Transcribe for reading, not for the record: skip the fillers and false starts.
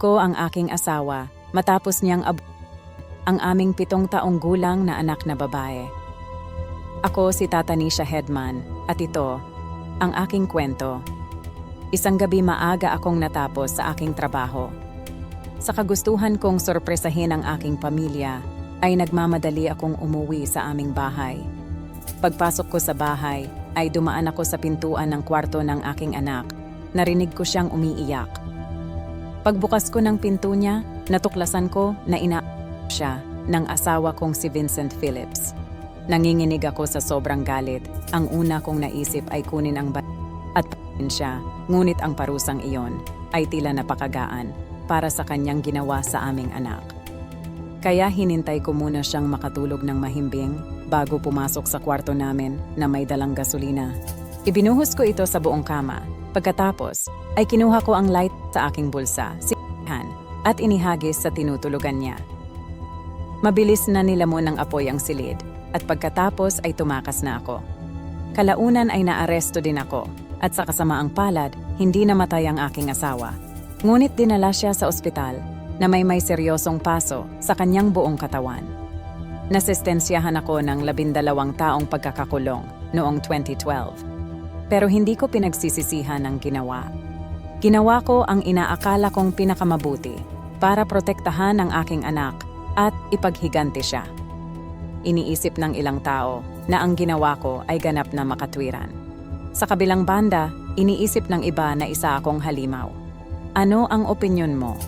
ko ang aking asawa matapos niyang ang aming 7 taong gulang na anak na babae. Ako si Tata Nisha Headman at ito ang aking kwento. Isang gabi maaga akong natapos sa aking trabaho. Sa kagustuhan kong sorpresahin ang aking pamilya, ay nagmamadali akong umuwi sa aming bahay. Pagpasok ko sa bahay, ay dumaan ako sa pintuan ng kwarto ng aking anak. Narinig ko siyang umiiyak. Pagbukas ko ng pinto niya, natuklasan ko na siya ng asawa kong si Vincent Phillips. Nanginginig ako sa sobrang galit. Ang una kong naisip ay kunin ang at siya, ngunit ang parusang iyon ay tila napakagaan para sa kanyang ginawa sa aming anak. Kaya hinintay ko muna siyang makatulog ng mahimbing bago pumasok sa kwarto namin na may dalang gasolina. Ibinuhos ko ito sa buong kama. Pagkatapos, ay kinuha ko ang light sa aking bulsa, at inihagis sa tinutulugan niya. Mabilis na nilamon ng apoy ang silid, at pagkatapos ay tumakas na ako. Kalaunan ay naaresto din ako, at sa kasamaang palad, hindi namatay ang aking asawa. Ngunit dinala siya sa ospital na may seryosong paso sa kanyang buong katawan. Nasistensyahan ako ng 12 taong pagkakakulong noong 2012. Pero hindi ko pinagsisisihan ang ginawa. Ginawa ko ang inaakala kong pinakamabuti para protektahan ang aking anak at ipaghiganti siya. Iniisip ng ilang tao na ang ginawa ko ay ganap na makatwiran. Sa kabilang banda, iniisip ng iba na isa akong halimaw. Ano ang opinyon mo?